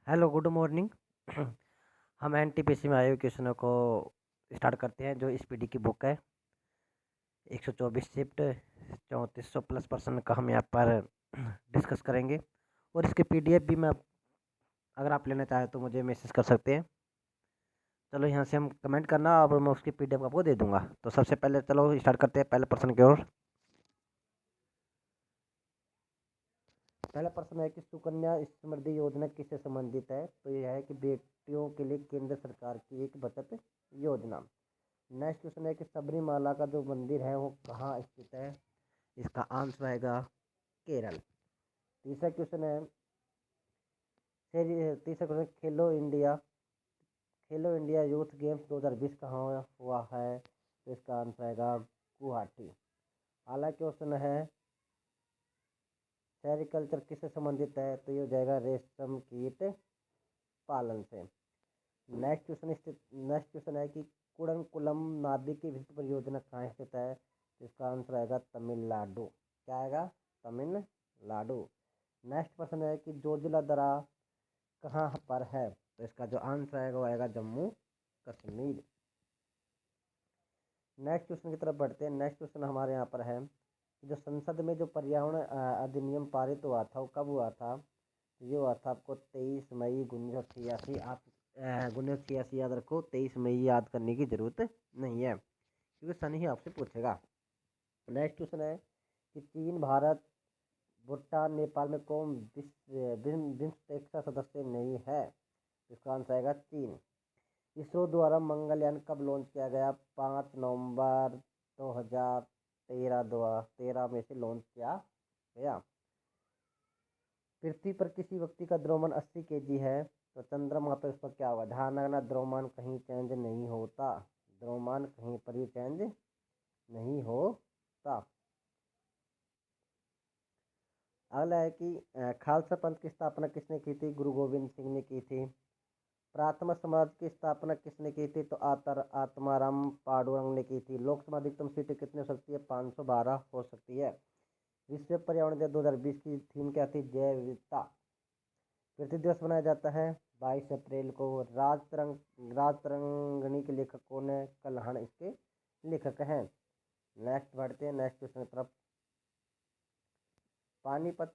Hello, good morning. हम NTPC में आए हुए क्वेश्चनों को स्टार्ट करते हैं। जो एसपीडी की बुक है, 124 शिफ्ट 3400 प्लस पर्सन का हम यहाँ पर डिस्कस करेंगे। और इसके पीडीएफ भी मैं, अगर आप लेना चाहें तो मुझे मैसेज कर सकते हैं। चलो, यहाँ से हम कमेंट करना और मैं उसकी पीडीएफ आपको दे दूंगा। तो सबसे पहले चलो स्टार्ट करते हैं पहले पर्सन की ओर। पहला प्रश्न है कि सुकन्या समृद्धि योजना किससे संबंधित है। तो यह है कि बेटियों के लिए केंद्र सरकार की एक बचत योजना। नेक्स्ट क्वेश्चन है कि सबरीमाला का जो मंदिर है वो कहाँ स्थित है। इसका आंसर आएगा केरल। तीसरा क्वेश्चन है तीसरा क्वेश्चन, खेलो इंडिया यूथ गेम्स 2020 कहाँ हुआ है। तो इसका आंसर आएगा गुवाहाटी। अगला क्वेश्चन है सेरिकल्चर किससे संबंधित है। तो ये हो जाएगा रेशम कीट पालन से। नेक्स्ट क्वेश्चन है कि कुडनकुलम नाभिक विद्युत परियोजना कहाँ स्थित है। तो इसका आंसर आएगा तमिलनाडु। क्या आएगा? तमिलनाडु। नेक्स्ट प्रश्न है कि जोजिला दर्रा कहाँ पर है। तो इसका जो आंसर आएगा वो आएगा जम्मू कश्मीर। नेक्स्ट क्वेश्चन की तरफ बढ़ते हैं। नेक्स्ट क्वेश्चन हमारे यहाँ पर है कि जो संसद में जो पर्यावरण अधिनियम पारित हुआ था वो कब हुआ था। ये हुआ था आपको 23 मई 1986। आप 1986 याद रखो, 23 मई याद करने की जरूरत नहीं है क्योंकि सन ही आपसे पूछेगा। नेक्स्ट क्वेश्चन है कि चीन, भारत, भूटान, नेपाल में कौन बिम्स्टेक का सदस्य नहीं है। इसका आंसर आएगा चीन। इसरो द्वारा मंगलयान कब लॉन्च किया गया। 5 नवंबर 2013 में से लॉन्च किया गया। पृथ्वी पर किसी व्यक्ति का द्रव्यमान 80 kg है तो चंद्रमा पर उसका क्या होगा। ध्यान रखना, द्रव्यमान कहीं चेंज नहीं होता। द्रव्यमान कहीं पर भी चेंज नहीं होता। अगला है कि खालसा पंथ की स्थापना किसने की थी। गुरु गोविंद सिंह ने की थी। प्रार्थना समाज की स्थापना किसने की थी। तो आत्माराम पांडुरंग ने की थी। लोकसभा अधिकतम सीटें कितनी हो सकती है। 512 हो सकती है। विश्व पर्यावरण दिवस 2020 की थीम क्या थी। जैव विविधता। पृथ्वी दिवस मनाया जाता है 22 अप्रैल को। राज तरंगिणी के लेखक कौन है। कल्हण इसके लेखक हैं। नेक्स्ट बढ़ते हैं नेक्स्ट क्वेश्चन की तरफ। पानीपत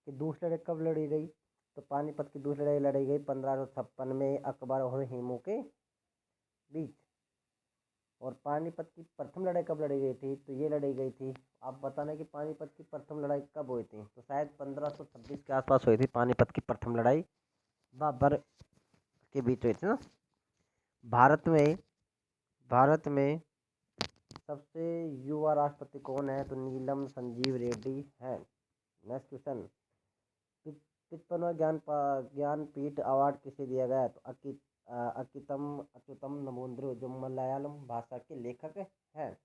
की दूसरी लड़ाई कब लड़ी गई। तो पानीपत की दूसरी लड़ाई लड़ी गई 1556 में अकबर और हिमू के बीच। और पानीपत की प्रथम लड़ाई कब लड़ी गई थी। तो ये लड़ी गई थी, आप बताना कि पानीपत की प्रथम लड़ाई कब हुई थी। तो शायद 1526 के आसपास हुई थी पानीपत की प्रथम लड़ाई, बाबर के बीच हुई थी ना। भारत में भारत में सबसे युवा राष्ट्रपति कौन है। तो नीलम संजीव रेड्डी है। नेक्स्ट क्वेश्चन, 55वां ज्ञानपीठ अवार्ड किसे दिया गया है। तो अच्युतम नमोन्द्र जो मलयालम भाषा के लेखक हैं।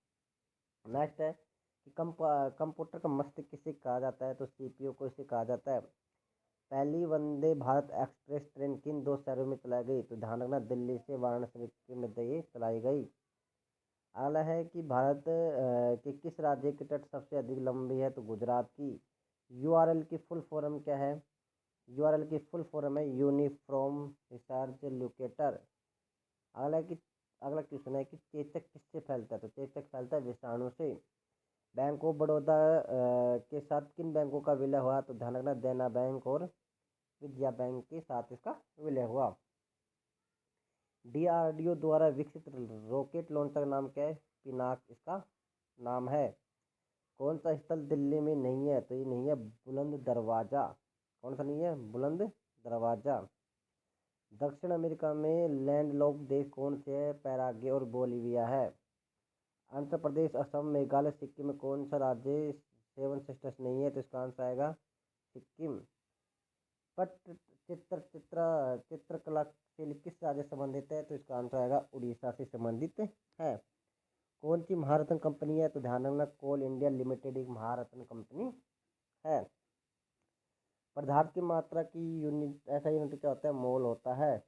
नेक्स्ट है कि कंप्यूटर का मस्तिष्क किसे कहा जाता है। तो सीपीयू को इसे कहा जाता है। पहली वंदे भारत एक्सप्रेस ट्रेन किन दो शहरों में चलाई गई। तो ध्यान रखना, दिल्ली से वाराणसी के मध्य ये चलाई गई। अगला है कि भारत के किस राज्य की तट सबसे अधिक लंबी है। तो गुजरात की। यूआरएल की फुल फॉर्म क्या है। यूआरएल की फुल फॉर्म है यूनिफॉर्म रिसर्च लोकेटर। अगला की अगला क्वेश्चन है कि चेचक किससे फैलता है। तो चेचक फैलता है विषाणु से। बैंक ऑफ बड़ौदा के साथ किन बैंकों का विलय हुआ। तो ध्यान रखना, देना बैंक और विजया बैंक के साथ इसका विलय हुआ। डीआरडीओ द्वारा विकसित रॉकेट लॉन्चर का नाम क्या है। पिनाक इसका नाम है। कौन सा स्थल दिल्ली में नहीं है। तो ये नहीं है बुलंद दरवाजा। कौन सा नहीं है। बुलंद दरवाजा। दक्षिण अमेरिका में लैंडलॉक्ड देश कौन से है। पैराग्वे और बोलीविया है। आंध्र प्रदेश, असम, मेघालय, सिक्किम में कौन सा राज्य सेवन सिस्टर्स नहीं है। तो इसका आंसर आएगा सिक्किम। पट चित्रकला से किस राज्य से संबंधित है। तो इसका आंसर आएगा उड़ीसा से संबंधित है। कौन सी महारत्न कंपनी है। तो ध्यान रखना, कोल इंडिया लिमिटेड एक महारत्न कंपनी है। पदार्थ की मात्रा की यूनिट, ऐसा यूनिट क्या होता है। मोल होता है।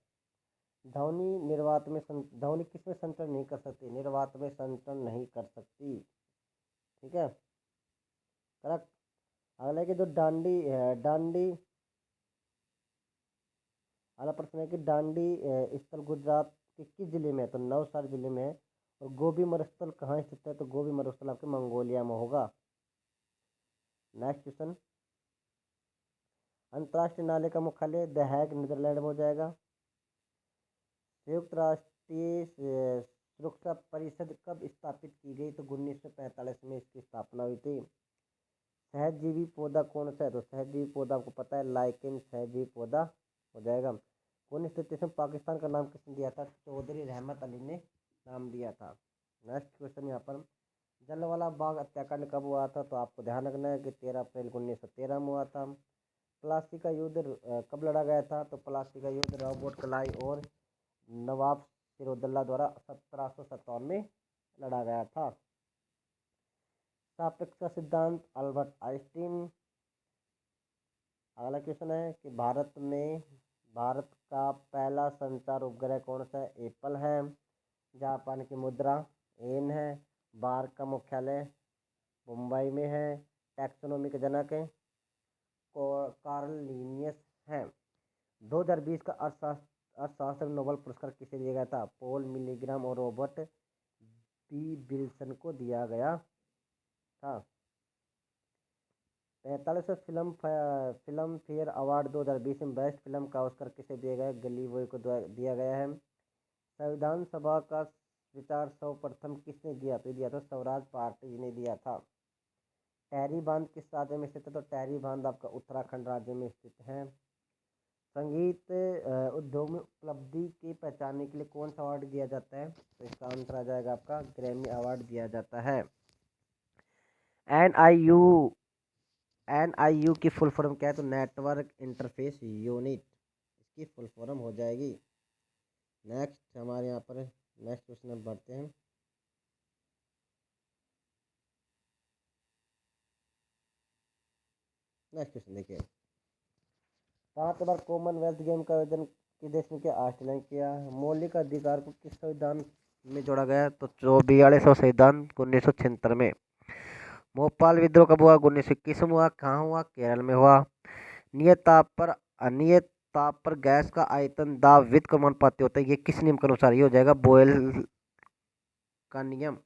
ध्वनि किस में संचरण नहीं कर सकती। निर्वात में संचरण नहीं कर सकती। ठीक है, करेक्ट। अगला है कि जो डांडी अगला प्रश्न है कि डांडी स्थल गुजरात के किस जिले में है? तो नवसारी जिले में है। और गोभी मरुस्थल कहाँ स्थित है? तो गोभी मरुस्थल आपके मंगोलिया में होगा। नेक्स्ट क्वेश्चन, अंतर्राष्ट्रीय नाले का मुख्यालय द हैग नीदरलैंड में हो जाएगा। संयुक्त राष्ट्रीय सुरक्षा परिषद कब स्थापित की गई? तो 1945 में इसकी स्थापना हुई थी। सहजीवी पौधा कौन सा है? तो सहजीवी पौधा आपको पता है लाइकेन सहजीवी पौधा हो जाएगा। 1933 में पाकिस्तान का नाम किसने दिया था? चौधरी रहमत अली ने नाम दिया था। नेक्स्ट क्वेश्चन यहाँ पर, जलियांवाला बाग हत्याकांड कब हुआ था? तो आपको ध्यान रखना है कि 13 अप्रैल 1913 में हुआ था। प्लासी का युद्ध कब लड़ा गया था? तो प्लासी का युद्ध रॉबर्ट क्लाइव और नवाब सिराजुद्दौला द्वारा 1757 में लड़ा गया था। सापेक्षता सिद्धांत अल्बर्ट आइंस्टीन। अगला क्वेश्चन है कि भारत का पहला संचार उपग्रह कौन सा है? एप्पल है। जापान की मुद्रा येन है। भारत का मुख्यालय मुंबई में है। टैक्सोनॉमी के जनक कार्ल लिनियस हैं। 2020 का अर्थशास्त्र नोबेल पुरस्कार किसे दिया गया था? पॉल मिलीग्राम और रॉबर्ट बी विल्सन को दिया गया था। 45वें फिल्म फेयर अवार्ड 2020 में बेस्ट फिल्म का ऑस्कर किसे दिया गया? गली बॉय को दिया गया है। संविधान सभा का विचार सर्वप्रथम किसने दिया? तो दिया था स्वराज पार्टी ने दिया था। टहरी बांध किस राज्य में स्थित है? तो टहरी बांध आपका उत्तराखंड राज्य में स्थित है। संगीत उद्योग में उपलब्धि की पहचानने के लिए कौन सा अवार्ड दिया जाता है? तो इसका आंसर आ जाएगा आपका ग्रैमी अवार्ड दिया जाता है। NIU की फुल फॉर्म क्या है? तो नेटवर्क इंटरफेस यूनिट इसकी फुल फॉर्म हो जाएगी। नेक्स्ट हमारे यहाँ पर नेक्स्ट क्वेश्चन हम बढ़ते हैं। नेक्स्ट क्वेश्चन देखिए, 5 बार कॉमनवेल्थ गेम का आयोजन किस देश ने किया? ऑस्ट्रेलिया ने किया। मौलिक अधिकार को किस संविधान में जोड़ा गया? तो 42वां संविधान 1976 में। भोपाल विद्रोह कब हुआ? 1921 में हुआ। कहाँ हुआ? केरल में हुआ। नियत ताप पर अनियत ताप पर गैस का आयतन दाब विद्युत का समानुपाती होता है। ये किस नियम के अनुसार? ये हो जाएगा बोयल का नियम।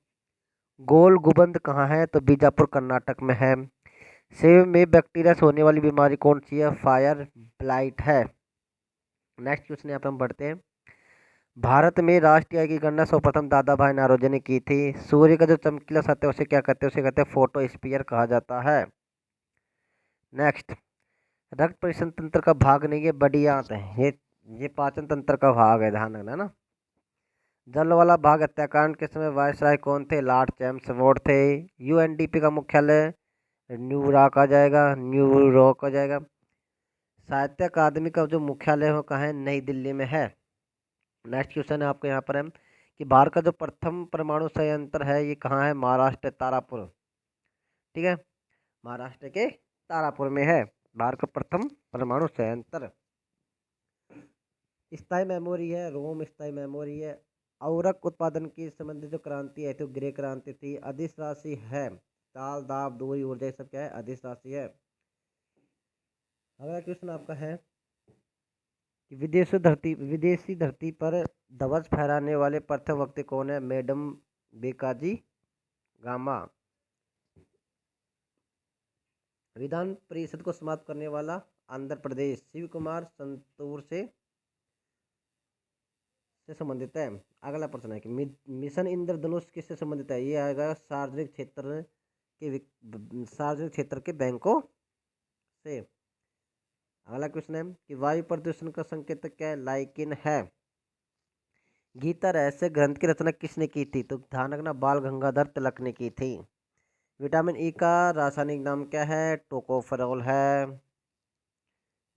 गोल गुबंद कहाँ है? तो बीजापुर कर्नाटक में है। सेब में बैक्टीरिया से होने वाली बीमारी कौन सी है? फायर ब्लाइट है। नेक्स्ट क्वेश्चन यहाँ पे हम बढ़ते हैं। भारत में राष्ट्रीय आय की गणना सर्वप्रथम दादा भाई नौरोजी ने की थी। सूर्य का जो चमकीला सतह उसे क्या कहते हैं? उसे कहते हैं फोटोस्फीयर कहा जाता है। नेक्स्ट, रक्त परिवहन तंत्र का भाग नहीं है, बड़ी आंत है। ये पाचन तंत्र का भाग है, ध्यान रखना ना। जलियांवाला बाग हत्याकांड के समय वायसराय कौन थे? लॉर्ड चैम्सफोर्ड थे। UNDP का मुख्यालय न्यूयॉर्क आ जाएगा, न्यूयॉर्क आ जाएगा। साहित्य अकादमी का जो मुख्यालय हो कहाँ है? नई दिल्ली में है। नेक्स्ट क्वेश्चन है आपको यहाँ पर है कि भारत का जो प्रथम परमाणु संयंत्र है ये कहाँ है? महाराष्ट्र तारापुर। ठीक है, महाराष्ट्र के तारापुर में है भारत का प्रथम परमाणु संयंत्र। स्थायी मेमोरी है, रोम स्थायी मेमोरी है। उर्वरक उत्पादन की संबंधित जो क्रांति है तो गृह क्रांति थी। अधिश राशि है, ताल दाब दूरी ऊर्जा सब क्या है? अधिश राशि है। अगला क्वेश्चन आपका है कि विदेशी धरती पर ध्वज फहराने वाले प्रथम व्यक्ति कौन है? मैडम बेकाजी गामा। विधान परिषद को समाप्त करने वाला आंध्र प्रदेश शिव कुमार संतूर से संबंधित है। अगला प्रश्न है कि मिशन इंद्रधनुष किससे संबंधित है? ये आएगा सार्वजनिक क्षेत्र के बैंकों से। अगला क्वेश्चन है कि वायु प्रदूषण का संकेतक क्या है? लाइकेन है। गीता रहस्य ग्रंथ की रचना किसने की थी? तो ध्यान रखना बाल गंगाधर तिलक ने की थी। विटामिन ई का रासायनिक नाम क्या है? टोकोफेरोल है।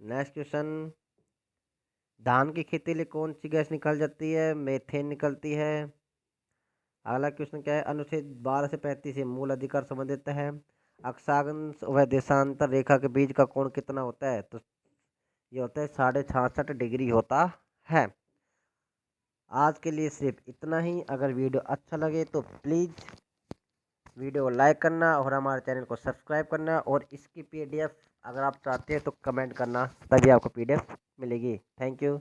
नेक्स्ट क्वेश्चन, धान की खेती के लिए कौन सी गैस निकल जाती है? मेथेन निकलती है। अगला क्वेश्चन क्या है? अनुच्छेद 12 से 35 से मूल अधिकार संबंधित है। अक्षांश व देशांतर रेखा के बीच का कोण कितना होता है? तो ये होता है 66.5 डिग्री होता है। आज के लिए सिर्फ इतना ही। अगर वीडियो अच्छा लगे तो प्लीज़ वीडियो को लाइक करना और हमारे चैनल को सब्सक्राइब करना, और इसकी PDF अगर आप चाहते हैं तो कमेंट करना, तभी आपको PDF मिलेगी। Thank you.